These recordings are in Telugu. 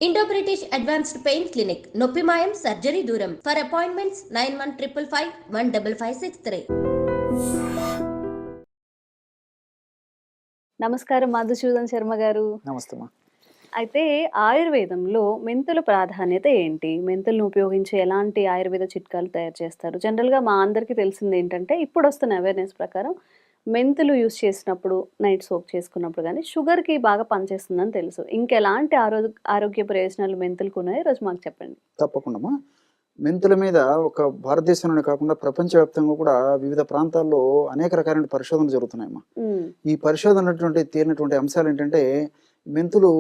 Indo British advanced pain clinic నొప్పి మాయం సర్జరీ దూరం ఫర్ అపాయింట్మెంట్స్ 9155515563. నమస్కారం మధుసూదన్ శర్మ గారు. నమస్తే. అయితే ఆయుర్వేదంలో మెంతుల ప్రాధాన్యత ఏంటి? మెంతులను ఉపయోగించి ఎలాంటి ఆయుర్వేద చిట్కాలు తయారు చేస్తారు? జనరల్‌గా మా అందరికీ తెలిసింది ఏంటంటే ఇప్పుడొస్తున్న అవేర్‌నెస్ ప్రకారం మెంతులు యూజ్ చేసినప్పుడు నైట్ సోక్ చేసుకున్నప్పుడు గానీ షుగర్‌కి బాగా పనిచేస్తుందని తెలుసు. ఇంకెలాంటి ఆరోగ్య ప్రయోజనాలు మెంతులకున్నాయో ఈరోజు మాకు చెప్పండి. తప్పకుండా. మెంతుల మీద ఒక భారతదేశంలోనే కాకుండా ప్రపంచవ్యాప్తంగా కూడా వివిధ ప్రాంతాల్లో అనేక రకాలైన పరిశోధనలు జరుగుతున్నాయమ్మా. ఈ పరిశోధన తేలినటువంటి అంశాలు ఏంటంటే మెంతులు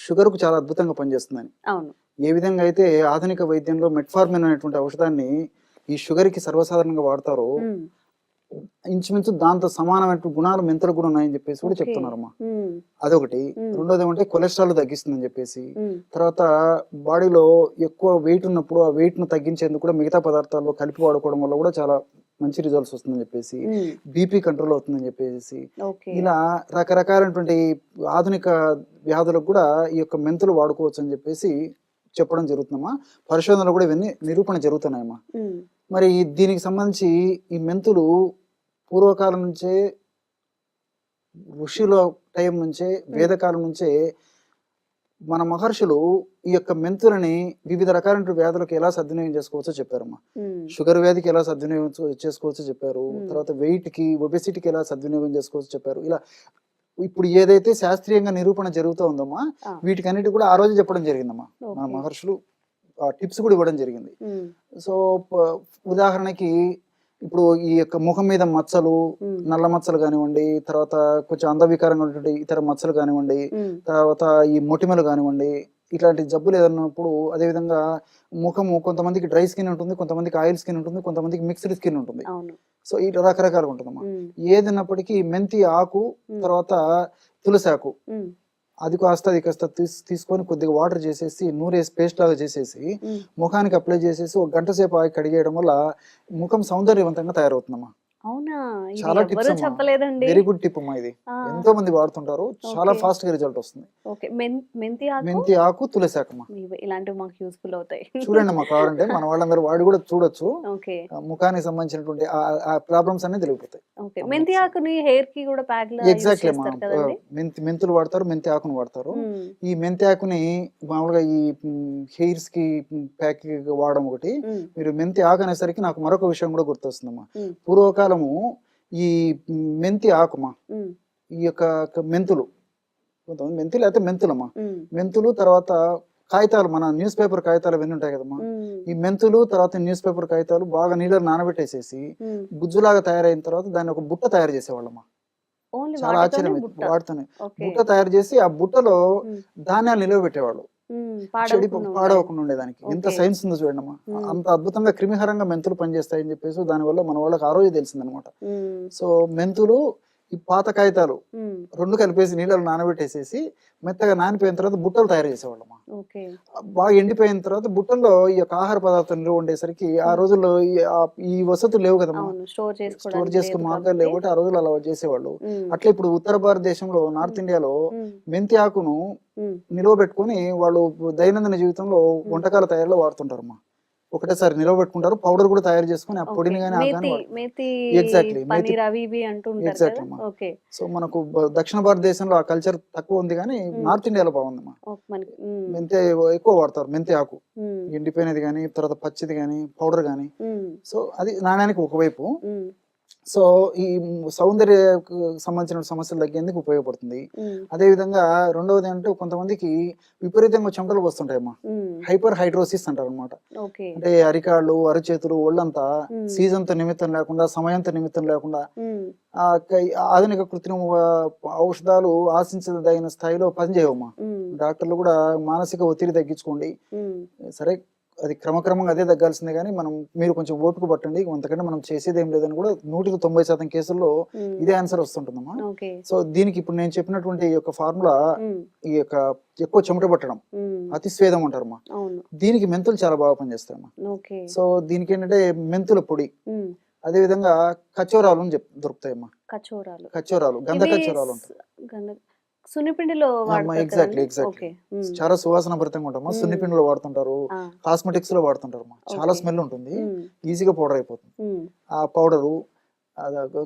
షుగర్‌కు చాలా అద్భుతంగా పనిచేస్తుందని. అవును. ఏ విధంగా అయితే ఆధునిక వైద్యంలో మెట్ఫార్మిన్ అనేటువంటి ఔషధాన్ని ఈ షుగర్‌కి సర్వసాధారణంగా వాడతారో ఇంచుమించు దాంతో సమానమైన గుణాలు మెంతులకు కూడా ఉన్నాయని చెప్పేసి కూడా చెప్తున్నారమ్మా. అదొకటి. రెండోది ఏమంటే కొలెస్ట్రాల్ తగ్గిస్తుందని చెప్పేసి, తర్వాత బాడీలో ఎక్కువ వెయిట్ ఉన్నప్పుడు ఆ వెయిట్ ను తగ్గించేందుకు కూడా మిగతా పదార్థాల్లో కలిపి వాడుకోవడం వల్ల కూడా చాలా మంచి రిజల్ట్స్ వస్తుందని చెప్పేసి, బీపీ కంట్రోల్ అవుతుందని చెప్పేసి, ఇలా రకరకాలైనటువంటి ఆధునిక వ్యాధులకు కూడా ఈ యొక్క మెంతులు వాడుకోవచ్చు అని చెప్పేసి చెప్పడం జరుగుతుందమ్మా. పరిశోధనలు కూడా ఇవన్నీ నిరూపణ జరుగుతున్నాయమ్మా. మరి దీనికి సంబంధించి ఈ మెంతులు పూర్వకాలం నుంచే, ఋషుల టైం నుంచే, వేదకాలం నుంచే మన మహర్షులు ఈ యొక్క మెంతులని వివిధ రకాలైన వ్యాధులకు ఎలా సద్వినియోగం చేసుకోవచ్చో చెప్పారమ్మా. షుగర్ వ్యాధికి ఎలా సద్వినియోగం చేసుకోవచ్చో చెప్పారు. తర్వాత వెయిట్ కి, ఒబెసిటీకి ఎలా సద్వినియోగం చేసుకోవచ్చో చెప్పారు. ఇలా ఇప్పుడు ఏదైతే శాస్త్రీయంగా నిరూపణ జరుగుతూ ఉందమ్మా, వీటికన్నిటి కూడా ఆ రోజు చెప్పడం జరిగిందమ్మా. మన మహర్షులు టిప్స్ కూడా ఇవ్వడం జరిగింది. సో ఉదాహరణకి ఇప్పుడు ఈ యొక్క ముఖం మీద మచ్చలు, నల్ల మచ్చలు కానివ్వండి, తర్వాత కొంచెం అందవికారంగా ఉన్నటువంటి ఇతర మచ్చలు కానివ్వండి, తర్వాత ఈ మొటిమలు కానివ్వండి, ఇట్లాంటి జబ్బులు ఏదన్నప్పుడు, అదేవిధంగా ముఖము కొంతమందికి డ్రై స్కిన్ ఉంటుంది, కొంతమందికి ఆయిల్ స్కిన్ ఉంటుంది, కొంతమందికి మిక్స్డ్ స్కిన్ ఉంటుంది. సో ఈ రకరకాలుగా ఉంటుందమ్మా. ఏదన్నప్పటికీ మెంతి ఆకు, తర్వాత తులసి ఆకు, అది కాస్త తీసుకొని కొద్దిగా వాటర్ చేసేసి నూరేసి పేస్ట్ లాగా చేసేసి ముఖానికి అప్లై చేసేసి ఒక గంట సేపు ఆగి కడిగేయడం వల్ల ముఖం సౌందర్యవంతంగా తయారవుతుందమ్మా. అవునా? చాలా టిప్స్ చెప్పలేదండి. వెరీ గుడ్ టిప్ అమ్మా. ఇది ఎంతో మంది వాడుతుంటారు, చాలా ఫాస్ట్ గా రిజల్ట్ వస్తుంది. మెంతి ఆకు, తులసి ఆకు ఇలాంటివి మాకు యూస్ఫుల్ అవుతాయి. చూడండి అమ్మా, కావాలంటే మన వాళ్ళందరూ వాడి కూడా చూడొచ్చు. ముఖానికి సంబంధించినటువంటి ఆ ప్రాబ్లమ్స్ అన్ని తెలిగిపోతాయి. మెంతి ఆకుని హెయిర్ కి కూడా ప్యాక్ ఎగ్జాక్ట్లీ అమ్మా. మెంతులు వాడతారు, మెంతి ఆకును వాడతారు. ఈ మెంతి ఆకుని మామూలుగా ఈ హెయిర్స్ కి ప్యాక్ వాడడం ఒకటి. మీరు మెంతి ఆకు అనేసరికి నాకు మరొక విషయం కూడా గుర్తొస్తుందమ్మా. పూర్వకాలము ఈ మెంతి ఆకుమా, ఈ యొక్క మెంతులు, కొంతమంది మెంతులు అయితే మెంతులమ్మా, మెంతులు తర్వాత కాగితాలు, మన న్యూస్ పేపర్ కాగితాలు అవన్నీ ఉంటాయి కదమ్మా. ఈ మెంతులు తర్వాత న్యూస్ పేపర్ కాగితాలు బాగా నీళ్ళని నానబెట్టేసేసి గుజ్జులాగా తయారైన తర్వాత దాన్ని ఒక బుట్ట తయారు చేసేవాళ్ళమ్మా. చాలా ఆశ్చర్యం. వాడుతూనే బుట్ట తయారు చేసి ఆ బుట్టలో ధాన్యాలు నిలవ పెట్టేవాళ్ళు, పాడవకుండా ఉండేదానికి. ఎంత సైన్స్ ఉందో చూడండి అమ్మా. అంత అద్భుతంగా క్రిమిహరంగా మెంతులు పనిచేస్తాయని చెప్పేసి దానివల్ల మన వాళ్ళకి ఆ రోజు తెలిసిందనమాట. సో మెంతులు, ఈ పాత కాగితాలు రెండు కలిపేసి నీళ్ళలో నానబెట్టేసేసి మెత్తగా నానిపోయిన తర్వాత బుట్టలు తయారు చేసేవాళ్ళమ్మా. బాగా ఎండిపోయిన తర్వాత బుట్టల్లో ఈ యొక్క ఆహార పదార్థం నిల్వ ఉండేసరికి, ఆ రోజుల్లో ఈ వసతులు లేవు కదమ్మా, స్టోర్ చేసుకునే మార్గాలు లేవు, ఆ రోజులు అలా చేసేవాళ్ళు. అట్లా ఇప్పుడు ఉత్తర భారతదేశంలో, నార్త్ ఇండియాలో మెంతి ఆకును నిల్వ పెట్టుకుని వాళ్ళు దైనందిన జీవితంలో వంటకాల తయారీలో వాడుతుంటారమ్మా. ఒకటేసారి నిల్వ పెట్టుకుంటారు, పౌడర్ కూడా తయారు చేసుకుని ఆ పొడిని సో మనకు దక్షిణ భారతదేశంలో ఆ కల్చర్ తక్కువ ఉంది, కానీ నార్త్ ఇండియాలో బాగుందమ్మా. మెంతి ఎక్కువ వాడతారు, మెంతి ఆకు ఎండిపోయినది కానీ, తర్వాత పచ్చిది కానీ, పౌడర్ కానీ. సో అది నాణ్యానికి ఒకవైపు. సో ఈ సౌందర్య సంబంధించిన సమస్యలు తగ్గేందుకు ఉపయోగపడుతుంది. అదే విధంగా రెండవది అంటే కొంతమందికి విపరీతంగా చెమటలు వస్తుంటాయమ్మా, హైపర్ హైడ్రోసిస్ అంటారు అనమాట. అంటే అరికాళ్ళు, అరచేతులు, ఒళ్ళంతా సీజన్ తో నిమిత్తం లేకుండా, సమయంతో నిమిత్తం లేకుండా ఆధునిక కృత్రిమ ఔషధాలు ఆశించదగిన స్థాయిలో పనిచేయవమ్మా. డాక్టర్లు కూడా మానసిక ఒత్తిడి తగ్గించుకోండి, సరే అది క్రమక్రమంగా అదే తగ్గాల్సిందే, కానీ మీరు కొంచెం ఓపిక పట్టండి, అంతకంటే మనం చేసేది ఏం లేదని కూడా 190% కేసుల్లో ఇదే ఆన్సర్ వస్తుంటుందమ్మా. సో దీనికి ఇప్పుడు నేను చెప్పినటువంటి ఈ యొక్క ఫార్ములా, ఈ యొక్క ఎక్కువ చెమట పట్టడం, అతిస్వేదం అంటారమ్మా, దీనికి మెంతులు చాలా బాగా పనిచేస్తాయమ్మా. సో దీనికి ఏంటంటే మెంతుల పొడి, అదే విధంగా కచోరాలు దొరుకుతాయమ్మా. కచోరాలు, గంధ కచోరాలు ఉంటాయి. సున్నిపిండిలో వాడతారు ఎగ్జాక్ట్లీ కదండి? Exactly okay. హ్మ్. చాలా సువాసన భరితంగా ఉంటామా. మ్మ్. సున్నిపిండిలో వాడుతుంటారు, ఆ, కాస్మెటిక్స్ లో వాడుతుంటారు చాలా ఓకే. స్మెల్ ఉంటుంది, హ్మ్. ఈజీగా పౌడర్ అయిపోతుంది. హ్మ్. ఆ పౌడరు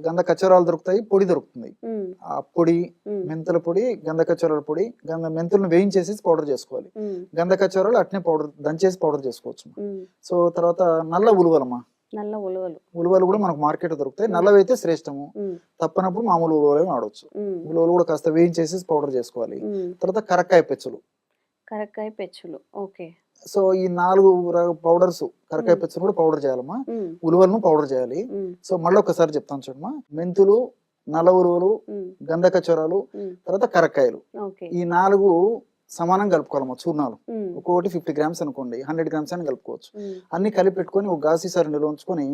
గంధ కచ్చరాలు దొరుకుతాయి, పొడి దొరుకుతుంది. హ్మ్. ఆ పొడి, హ్మ్. మెంతుల పొడి, గంధ కచ్చరాల పొడి, మెంతులను వేయించేసి పౌడర్ చేసుకోవాలి. హ్మ్. గంధ కచ్చరాలు అట్నే పౌడర్ దంచేసి పౌడర్ చేసుకోవచ్చు. హ్మ్. సో తర్వాత నల్ల ఉలువలమ్మా, నల్ల ఉలవలు. ఉలువలు కూడా ఓకే. మనకు మార్కెట్ దొరుకుతాయి. మ్మ్. నల్లవైతే శ్రేష్టము, హ్మ్. తప్పనప్పుడు మామూలు ఉలువలే వాడవచ్చు. హ్మ్. ఉలువలు కూడా కాస్త వేయించేసి పౌడర్ చేసుకోవాలి. హ్మ్. తర్వాత కరక్కాయ పెచ్చులు. కరక్కాయ పెచ్చులు. ఓకే. సో ఈ 4 పౌడర్స్, కరక్కాయ హ్మ్. పెచ్చులు కూడా పౌడర్ చేయాలమ్మా, హ్మ్. ఉలువలను పౌడర్ చేయాలి. హ్మ్. సో మళ్ళీ ఒకసారి చెప్తాను చూడమ్మా, మెంతులు, నల్ల ఉలువలు, హ్మ్. గంధ కచ్చరాలు, హ్మ్. తర్వాత కరక్కాయలు, ఓకే. ఈ 4 సమానంగా కలుపుకోవాలమ్మా చూర్ణాలు. హ్మ్. ఒక్కొక్కటి 50 గ్రామ్స్ అనుకోండి, 100 గ్రామ్స్ అని కలుపుకోవచ్చు. హ్మ్. అన్ని కలిపి పెట్టుకొని ఒక గాజు సీసాలో నిల్వ ఉంచుకొని,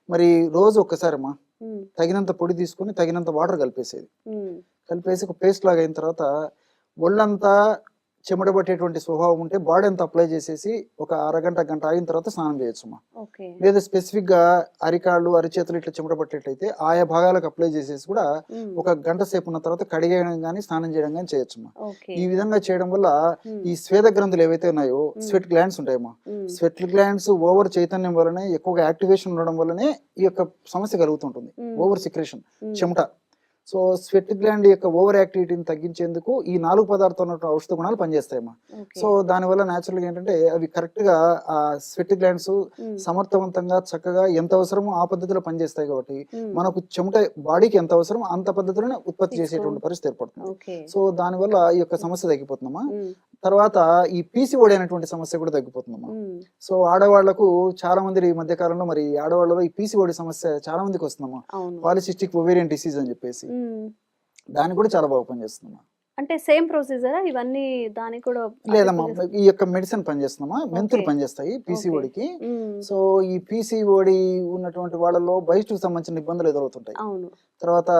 మరి రోజు ఒక్కసారమ్మా హ్మ్. తగినంత పొడి తీసుకొని తగినంత వాటర్ కలిపేసేది. హ్మ్. కలిపేసి ఒక పేస్ట్ లాగా అయిన తర్వాత ఒళ్ళంతా చెమట పట్టేటువంటి స్వభావం ఉంటే బాడీ అంతా అప్లై చేసేసి ఒక అరగంట గంట ఆగిన తర్వాత స్నానం చేయొచ్చమ్మా. ఓకే. లేదా స్పెసిఫిక్ గా అరికాళ్ళు అరిచేతులు ఇట్లా చెమట పట్టేట్లయితే ఆయా భాగాలకు అప్లై చేసేసి కూడా హ్మ్. ఒక గంట సేపు ఉన్న తర్వాత కడిగేయడం కానీ స్నానం చేయడం కానీ చేయొచ్చమ్మా. ఓకే. ఈ విధంగా చేయడం వల్ల హ్మ్. ఈ స్వేద గ్రంథులు ఏవైతే ఉన్నాయో, మ్మ్. స్వెట్ గ్లాండ్స్ ఉంటాయమ్మా, హ్మ్. స్వెట్ గ్లాండ్స్ ఓవర్ చైతన్యం వల్లనే, ఎక్కువగా యాక్టివేషన్ ఉండడం వల్లనే ఈ యొక్క సమస్య కలుగుతుంటుంది, హ్మ్. ఓవర్ సిక్రేషన్, హ్మ్. చెమట. సో స్వెట్ గ్లాండ్ యొక్క ఓవర్ యాక్టివిటీని తగ్గించేందుకు ఈ 4 పదార్థాలు ఉన్న ఔషధ గుణాలు పనిచేస్తాయమ్మా. ఓకే. సో దానివల్ల న్యాచురల్గా ఏంటంటే అవి కరెక్ట్గా ఆ స్వెట్ గ్లాండ్స్ హ్మ్. సమర్థవంతంగా చక్కగా ఎంత అవసరమో ఆ పద్ధతిలో పనిచేస్తాయి కాబట్టి హ్మ్. మనకు చెమట బాడీకి ఎంత అవసరమో అంత పద్ధతిలోనే ఉత్పత్తి తీసుకో. చేసేటువంటి పరిస్థితి ఏర్పడుతుంది. ఓకే. సో దానివల్ల ఈ యొక్క సమస్య తగ్గిపోతుందమ్మా. హ్మ్. తర్వాత ఈ పీసీఓడి అనేటువంటి సమస్య కూడా తగ్గిపోతుందమ్మా. హ్మ్. సో ఆడవాళ్లకు చాలా మంది ఈ మధ్య కాలంలో, మరి ఆడవాళ్ళలో ఈ పీసీఓడి సమస్య చాలా మందికి వస్తుందమ్మా, అవును. పాలిసిస్టిక్ ఓవేరియన్ డిసీజ్ అని చెప్పేసి. హ్మ్. దానికి కూడా చాలా బాగా పనిచేస్తుందమ్మా. అంటే సేమ్ ప్రొసీజరా ఇవన్నీ దానికి కూడా లేదమ్మా, applicable చేస్తా- ఈ యొక్క మెడిసిన్ పనిచేస్తుందమ్మా, మెంతులు ఓకే. పనిచేస్తాయి ఓకే. పీసీఓడికి. హ్మ్. సో ఈ పీసీఓడి ఉన్నటువంటి వాళ్ళలో బయటకు సంబంధించిన ఇబ్బందులు ఎదురవుతుంటాయి. అవును. తర్వాత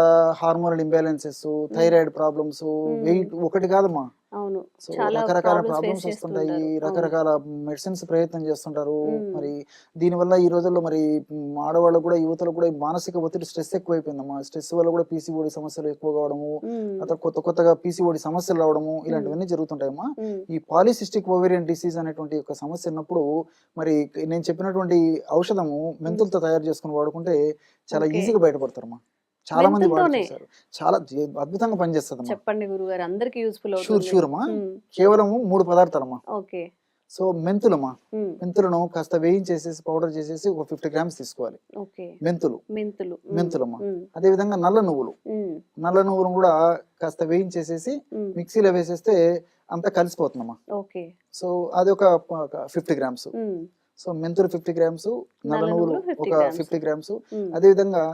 హార్మోనల్ ఇంబ్యాలెన్సెస్, హ్మ్. థైరాయిడ్ ప్రాబ్లమ్స్, హ్మ్. వెయిట్ ఒకటి కాదమ్మా. అవును. సో చాలా రకరకాల ప్రాబ్లమ్స్ ఫేస్ ప్రాబ్లమ్స్ వస్తుంటాయి, చేస్తుంటారు. అవును. రకరకాల మెడిసిన్స్ ప్రయత్నం చేస్తుంటారు. హ్మ్. మరి దీనివల్ల ఈ రోజుల్లో మరి ఆడవాళ్ళకు కూడా, యువతలకు కూడా ఈ మానసిక ఒత్తిడి, స్ట్రెస్ ఎక్కువైపోయిందమ్మా. స్ట్రెస్ వల్ల కూడా పీసీఓడి సమస్యలు ఎక్కువ కావడము, హ్మ్. అతను కొత్తగా పీసీఓడి సమస్యలు రావడము, హ్మ్. ఇలాంటివన్నీ జరుగుతుంటాయమ్మా. హ్మ్. ఈ పాలిసిస్టిక్ ఓవేరియన్ డిసీజ్ అనేటువంటి ఒక సమస్య ఉన్నప్పుడు మరి నేను చెప్పినటువంటి ఔషధము మెంతులతో తయారు చేసుకుని వాడుకుంటే చాలా ఓకే. ఈజీగా బయటపడతారమ్మా. చాలా మంది వాడి మెంతులతోనే? చూశారు, చాలా అద్భుతంగా పనిచేస్తుందమ్మా. చెప్పండి గురుగారు, అందరికి యూస్ఫుల్ షూర్ అవుతుంది. షూర్ అమ్మా. హ్మ్. కేవలము 3 పదార్థాలమ్మా. ఓకే. సో మెంతులమ్మా, హ్మ్. మెంతులను కాస్త వేయించేసేసి పౌడర్ చేసేసి ఒక 50 గ్రామ్స్ తీసుకోవాలి. ఓకే. మెంతులు, మెంతులు. హ్మ్. మెంతులమ్మా. హ్మ్. అదేవిధంగా నల్ల నువ్వులు, హ్మ్. నల్ల నువ్వులను కూడా కాస్త వేయించేసేసి హ్మ్. మిక్సీలో వేసేస్తే అంతా కలిసిపోతుందమ్మా. ఓకే. సో అది ఒక 50 గ్రామ్స్. హ్మ్. సో మెంతులు 50 గ్రామ్స్, నల్ల నల్ల నువ్వులు నువ్వులు 50 ఒక గ్రామ్స్. 50 గ్రామ్స్. హ్మ్. అదేవిధంగా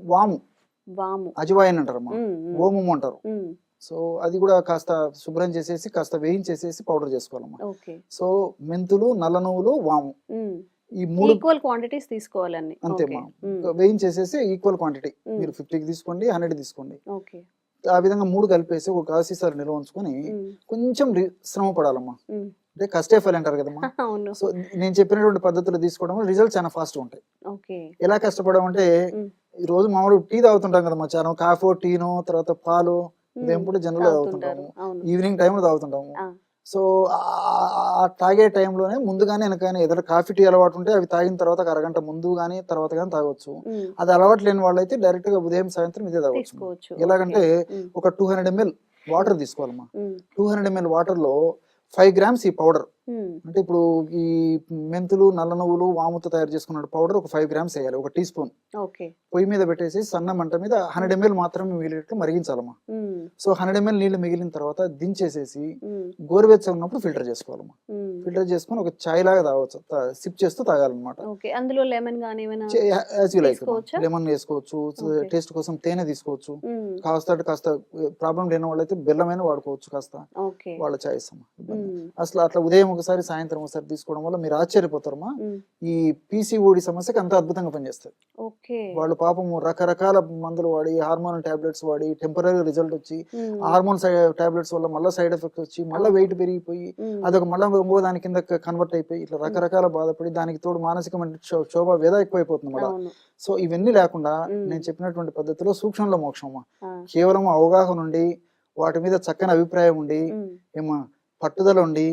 వాము, వాము. అజవాయిన్ అంటారమ్మా, హ్మ్. హ్మ్. ఓమము అంటారు. హ్మ్. సో అది కూడా కాస్త శుభ్రం చేసేసి కాస్త వేయించేసేసి పౌడర్ చేసుకోవాలమ్మా. ఓకే. సో మెంతులు, నల్ల నువ్వులు, వాము, హ్మ్. ఈ 3 ఈక్వల్ క్వాంటిటీస్ తీసుకోవాలన్నీ. ఓకే. అంతేమ్మా. హ్మ్. వేయించేసేసి ఈక్వల్ క్వాంటిటీ, హ్మ్. మీరు 50కి తీసుకోండి, 100 తీసుకోండి. ఓకే. ఆ విధంగా 3 కలిపేసి ఒక గాజు సీసాలో నిల్వ ఉంచుకొని హ్మ్. కొంచెం శ్రమ పడాలమ్మా. హ్మ్. అంటే కష్టే ఫలి అంటారు కదమ్మా. అవును. సో నేను చెప్పినటువంటి పద్ధతులు తీసుకోవడం వల్ల రిజల్ట్ చాలా ఫాస్ట్ ఉంటాయి. ఓకే. ఎలా కష్టపడమంటే, హ్మ్. ఈ రోజు మామూలు టీ తాగుతుంటాం కదమ్మా, చాలా కాఫీ టీనో తర్వాత పాలు ఉదయం హ్మ్. పూట జనరల్ తాగుతుంటారు. తాగుతుంటాము, అవును. ఈవినింగ్ టైంలో తాగుతుంటాము. ఆ! సో ఆ తాగే టైంలోనే ముందుగానే వెనకగానే ఏదైనా కాఫీ టీ అలవాటు ఉంటే అవి తాగిన తర్వాత ఒక అరగంట ముందు కానీ తర్వాత కానీ తాగొచ్చు. హ్మ్. అది అలవాటు లేని వాళ్ళైతే డైరెక్ట్ గా ఉదయం సాయంత్రం ఇదే తాగొచ్చు. తీసుకోవచ్చు. ఎలాగంటే ఓకే. హ్మ్. ఒక 200 ml వాటర్ తీసుకోవాలమ్మా. హ్మ్. 200 ml వాటర్ లో 5 గ్రామ్స్ ఈ పౌడర్, హ్మ్. అంటే ఇప్పుడు ఈ మెంతులు, నల్ల నువ్వులు, వాముతో తయారు చేసుకున్న పౌడర్ ఒక 5 గ్రామ్స్ వేయాలి, ఒక టీ స్పూన్. ఓకే. పొయ్యి మీద పెట్టేసి సన్న మంట మీద 100 ml మాత్రమే మిగిలినట్టు మరిగించాలమ్మా. హ్మ్. సో 100 ml నీళ్లు మిగిలిన తర్వాత దించేసేసి హ్మ్. గోరువెచ్చగా ఉన్నప్పుడు ఫిల్టర్ చేసుకోవాలమ్మా. హ్మ్. ఫిల్టర్ చేసుకొని ఒక చాయ్ లాగా తాగొచ్చు, సిప్ చేస్తూ తాగాలన్నమాట. ఓకే. అందులో లెమన్ గాని ఏమైనా యాజ్ యూ లైక్, తీసుకోవచ్చా? లెమన్ వేసుకోవచ్చు, ఓకే. టేస్ట్ కోసం తేనె తీసుకోవచ్చు, హ్మ్. కాస్త ప్రాబ్లం లేని వాళ్ళైతే బెల్లమైనా వాడుకోవచ్చు కాస్త, ఓకే. వాళ్ళ చాయిస్ అమ్మా. ఇబ్బంది. హ్మ్. అసలు అట్లా ఉదయం ఒకసారి సాయంత్రం ఒకసారి తీసుకోవడం వల్ల మీరు ఆశ్చర్యపోతారమ్మా. హ్మ్. ఈ పీసీఓడి సమస్యకి అంత అద్భుతంగా పనిచేస్తుంది. ఓకే. వాళ్ళు పాపము రకరకాల మందులు వాడి, హార్మోనల్ టాబ్లెట్స్ వాడి టెంపరీ రిజల్ట్ వచ్చి, హ్మ్. హార్మోన్ టాబ్లెట్స్ వల్ల మళ్ళీ సైడ్ ఎఫెక్ట్స్ వచ్చి మళ్ళీ అవును. వెయిట్ పెరిగిపోయి హ్మ్. అదొక మళ్ళీ ఇంకో దాని కింద కన్వర్ట్ అయిపోయి ఇట్లా రకరకాల బాధపడి దానికి తోడు మానసికమైన క్షోభ వేద ఎక్కువైపోతుంది మళ్ళీ. అవును. సో ఇవన్నీ లేకుండా హ్మ్. నేను చెప్పినటువంటి పద్ధతిలో సూక్ష్మంలో మోక్షం. ఆ! కేవలం అవగాహన నుండి వాటి మీద చక్కని అభిప్రాయం ఉండి ఏమా పట్టుదల ఉండి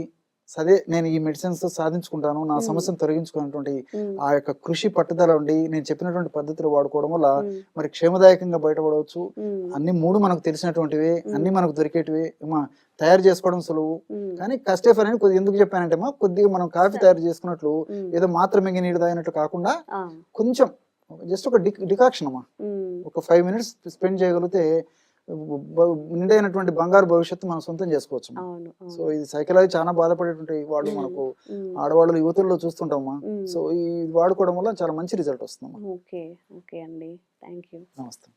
సరే నేను ఈ మెడిసిన్స్ తో సాధించుకుంటాను, నా సమస్యను తొలగించుకున్నటువంటి ఆ యొక్క కృషి పట్టుదల ఉండి నేను చెప్పినటువంటి పద్ధతులు వాడుకోవడం వల్ల మరి క్షేమదాయకంగా బయటపడవచ్చు. అన్ని 3 మనకు తెలిసినటువంటివి, అన్ని మనకు దొరికేటివి ఏమా తయారు చేసుకోవడం సులువు. కానీ కస్టఫర్ అని కొద్దిగా ఎందుకు చెప్పానంటే కొద్దిగా మనం కాఫీ తయారు చేసుకున్నట్లు ఏదో మాత్రం మింగి నీళ్ళు తాగినట్టు కాకుండా కొంచెం జస్ట్ ఒక డికాక్షన్ అమ్మా, ఒక 5 minutes స్పెండ్ చేయగలిగితే నిండైనటువంటి బంగారు భవిష్యత్తు మనం సొంతం చేసుకోవచ్చు. సో ఇది సైకలాజీ చాలా బాధపడేటువంటి వాళ్ళు మనకు ఆడవాళ్ళు యువతుల్లో చూస్తుంటామా. సో ఇది వాడుకోవడం వల్ల చాలా మంచి రిజల్ట్ వస్తుంది. ఓకే ఓకే అండి, థ్యాంక్ యూ. నమస్తే.